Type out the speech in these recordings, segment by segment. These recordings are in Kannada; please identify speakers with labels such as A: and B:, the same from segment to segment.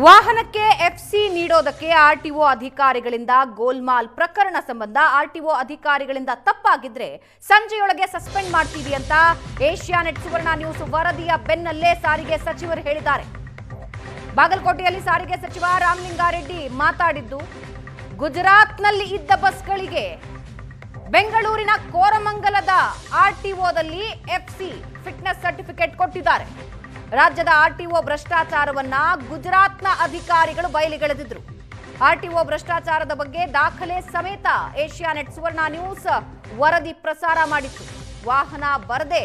A: ವಾಹನಕ್ಕೆ ಎಫ್ಸಿ ನೀಡೋದಕ್ಕೆ ಆರ್ಟಿಒ ಅಧಿಕಾರಿಗಳಿಂದ ಗೋಲ್ಮಾಲ್ ಪ್ರಕರಣ ಸಂಬಂಧ ಆರ್ಟಿಒ ಅಧಿಕಾರಿಗಳಿಂದ ತಪ್ಪಾಗಿದ್ರೆ ಸಂಜೆಯೊಳಗೆ ಸಸ್ಪೆಂಡ್ ಮಾಡ್ತೀವಿ ಅಂತ ಏಷ್ಯಾನೆಟ್ ಸುವರ್ಣ ನ್ಯೂಸ್ ವರದಿಯ ಬೆನ್ನಲ್ಲೇ ಸಾರಿಗೆ ಸಚಿವರು ಹೇಳಿದ್ದಾರೆ. ಬಾಗಲಕೋಟೆಯಲ್ಲಿ ಸಾರಿಗೆ ಸಚಿವ ರಾಮಲಿಂಗಾರೆಡ್ಡಿ ಮಾತಾಡಿದ್ದು, ಗುಜರಾತ್ನಲ್ಲಿ ಇದ್ದ ಬಸ್ಗಳಿಗೆ ಬೆಂಗಳೂರಿನ ಕೋರಮಂಗಲದ ಆರ್ಟಿಒದಲ್ಲಿ ಎಫ್ಸಿ ಫಿಟ್ನೆಸ್ ಸರ್ಟಿಫಿಕೇಟ್ ಕೊಟ್ಟಿದ್ದಾರೆ. ರಾಜ್ಯದ ಆರ್ಟಿಒ ಭ್ರಷ್ಟಾಚಾರವನ್ನ ಗುಜರಾತ್ನ ಅಧಿಕಾರಿಗಳು ಬಯಲಿಗೆಳೆದಿದ್ರು. ಆರ್ಟಿಒ ಭ್ರಷ್ಟಾಚಾರದ ಬಗ್ಗೆ ದಾಖಲೆ ಸಮೇತ ಏಷ್ಯಾನೆಟ್ ಸುವರ್ಣ ನ್ಯೂಸ್ ವರದಿ ಪ್ರಸಾರ ಮಾಡಿತ್ತು. ವಾಹನ ಬರದೆ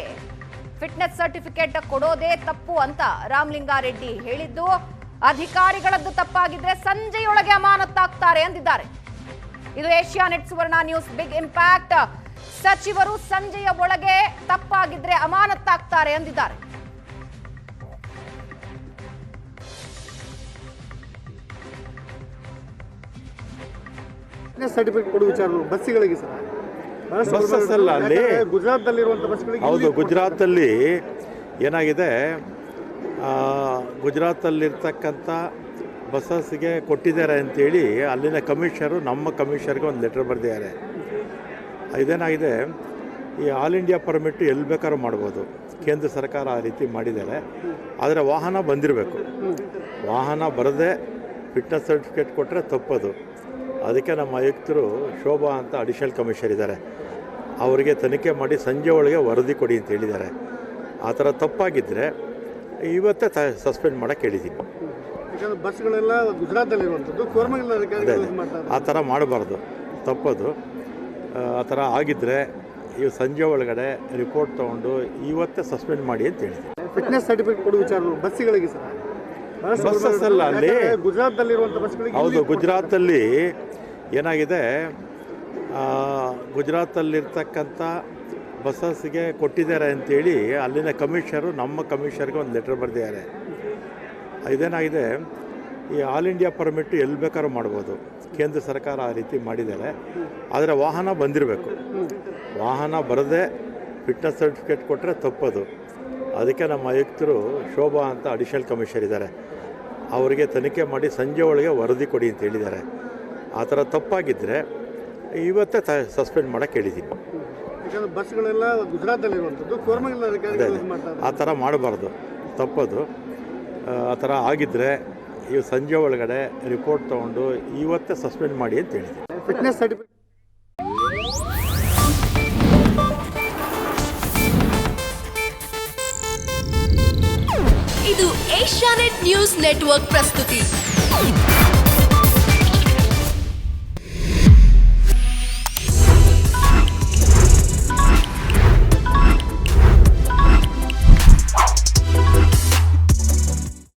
A: ಫಿಟ್ನೆಸ್ ಸರ್ಟಿಫಿಕೇಟ್ ಕೊಡೋದೇ ತಪ್ಪು ಅಂತ ರಾಮಲಿಂಗಾರೆಡ್ಡಿ ಹೇಳಿದ್ದು, ಅಧಿಕಾರಿಗಳದ್ದು ತಪ್ಪಾಗಿದ್ರೆ ಸಂಜೆಯೊಳಗೆ ಅಮಾನತ್ತಾಗ್ತಾರೆ ಅಂದಿದ್ದಾರೆ. ಇದು ಏಷ್ಯಾನೆಟ್ ಸುವರ್ಣ ನ್ಯೂಸ್ ಬಿಗ್ ಇಂಪ್ಯಾಕ್ಟ್. ಸಚಿವರು ಸಂಜೆಯ ಒಳಗೆ ತಪ್ಪಾಗಿದ್ರೆ ಅಮಾನತ್ತಾಗ್ತಾರೆ ಅಂದಿದ್ದಾರೆ.
B: ಸರ್ಟಿಫಿಕೇಟ್ ಕೊಡುವ ವಿಚಾರ ಬಸ್ಗಳಿಗೆ
C: ಬಸ್ಸಸ್ ಅಲ್ಲ, ಅಲ್ಲಿ
B: ಗುಜರಾತ್ನಲ್ಲಿರುವಂಥ ಬಸ್ಗಳಿಗೆ.
C: ಹೌದು, ಗುಜರಾತಲ್ಲಿ ಏನಾಗಿದೆ, ಗುಜರಾತಲ್ಲಿರ್ತಕ್ಕಂಥ ಬಸ್ಸಸ್ಗೆ ಕೊಟ್ಟಿದ್ದಾರೆ ಅಂತೇಳಿ ಅಲ್ಲಿನ ಕಮಿಷನರು ನಮ್ಮ ಕಮಿಷನರ್ಗೆ ಒಂದು ಲೆಟರ್ ಬರೆದಿದ್ದಾರೆ. ಇದೇನಾಗಿದೆ, ಈ ಆಲ್ ಇಂಡಿಯಾ ಪರ್ಮಿಟ್ ಎಲ್ಲಿ ಬೇಕಾದ್ರೂ ಮಾಡ್ಬೋದು, ಕೇಂದ್ರ ಸರ್ಕಾರ ಆ ರೀತಿ ಮಾಡಿದ್ದಾರೆ. ಆದರೆ ವಾಹನ ಬಂದಿರಬೇಕು. ವಾಹನ ಬರದೆ ಫಿಟ್ನೆಸ್ ಸರ್ಟಿಫಿಕೇಟ್ ಕೊಟ್ಟರೆ ತಪ್ಪದು. ಅದಕ್ಕೆ ನಮ್ಮ ಆಯುಕ್ತರು ಶೋಭಾ ಅಂತ ಅಡಿಷನಲ್ ಕಮಿಷನರ್ ಇದ್ದಾರೆ, ಅವರಿಗೆ ತನಿಖೆ ಮಾಡಿ ಸಂಜೆ ಒಳಗೆ ವರದಿ ಕೊಡಿ ಅಂತ ಹೇಳಿದ್ದಾರೆ. ಆ ಥರ ತಪ್ಪಾಗಿದ್ದರೆ ಇವತ್ತೇ ಸಸ್ಪೆಂಡ್ ಮಾಡೋಕ್ಕೆ ಹೇಳಿದ್ದೀನಿ.
B: ಬಸ್ಗಳೆಲ್ಲ ಗುಜರಾತಲ್ಲಿರುವಂಥದ್ದು,
C: ಅದೇ ಆ ಥರ ಮಾಡಬಾರ್ದು, ತಪ್ಪದು. ಆ ಥರ ಆಗಿದ್ದರೆ ಇವು ಸಂಜೆ ಒಳಗಡೆ ರಿಪೋರ್ಟ್ ತೊಗೊಂಡು ಇವತ್ತೇ ಸಸ್ಪೆಂಡ್ ಮಾಡಿ ಅಂತ ಹೇಳಿದ್ದೀನಿ.
B: ಫಿಟ್ನೆಸ್ ಸರ್ಟಿಫಿಕೇಟ್ ಕೊಡುವ ವಿಚಾರ ಬಸ್ಗಳಿಗೆ
C: ಬಸ್ಸಸ್ ಅಲ್ಲ, ಅಲ್ಲಿ
B: ಗುಜರಾತ್ನಲ್ಲಿರುವಂಥ ಬಸ್ಗಳಿಗೆ.
C: ಹೌದು, ಗುಜರಾತಲ್ಲಿ ಏನಾಗಿದೆ, ಗುಜರಾತಲ್ಲಿರ್ತಕ್ಕಂಥ ಬಸ್ಸಸ್ಗೆ ಕೊಟ್ಟಿದ್ದಾರೆ ಅಂತೇಳಿ ಅಲ್ಲಿನ ಕಮಿಷನರು ನಮ್ಮ ಕಮಿಷನರ್ಗೆ ಒಂದು ಲೆಟರ್ ಬರೆದಿದ್ದಾರೆ. ಇದೇನಾಗಿದೆ, ಈ ಆಲ್ ಇಂಡಿಯಾ ಪರ್ಮಿಟ್ ಎಲ್ಲಿ ಬೇಕಾದ್ರೂ ಮಾಡ್ಬೋದು, ಕೇಂದ್ರ ಸರ್ಕಾರ ಆ ರೀತಿ ಮಾಡಿದ್ದಾರೆ. ಆದರೆ ವಾಹನ ಬಂದಿರಬೇಕು. ವಾಹನ ಬರದೆ ಫಿಟ್ನೆಸ್ ಸರ್ಟಿಫಿಕೇಟ್ ಕೊಟ್ಟರೆ ತಪ್ಪದು. ಅದಕ್ಕೆ ನಮ್ಮ ಆಯುಕ್ತರು ಶೋಭಾ ಅಂತ ಅಡಿಷನಲ್ ಕಮಿಷನರ್ ಇದ್ದಾರೆ, ಅವರಿಗೆ ತನಿಖೆ ಮಾಡಿ ಸಂಜೆ ಒಳಗೆ ವರದಿ ಕೊಡಿ ಅಂತ ಹೇಳಿದ್ದಾರೆ. ಆ ಥರ ತಪ್ಪಾಗಿದ್ದರೆ ಇವತ್ತೇ ಸಸ್ಪೆಂಡ್ ಮಾಡೋಕ್ಕೆ ಹೇಳಿದ್ದೀನಿ.
B: ಬಸ್ಗಳೆಲ್ಲ ಗುಜರಾತಲ್ಲಿರುವಂಥದ್ದು,
C: ಅದೇ ಆ ಥರ ಮಾಡಬಾರ್ದು, ತಪ್ಪದು. ಆ ಥರ ಆಗಿದ್ದರೆ ಇವು ಸಂಜೆ ಒಳಗಡೆ ರಿಪೋರ್ಟ್ ತೊಗೊಂಡು ಇವತ್ತೇ ಸಸ್ಪೆಂಡ್ ಮಾಡಿ ಅಂತ ಹೇಳಿದ್ದೀನಿ.
B: Fitness certificate.
D: ಇದು ಏಷ್ಯಾನೆಟ್ ನ್ಯೂಸ್ ನೆಟ್ವರ್ಕ್ ಪ್ರಸ್ತುತಿ.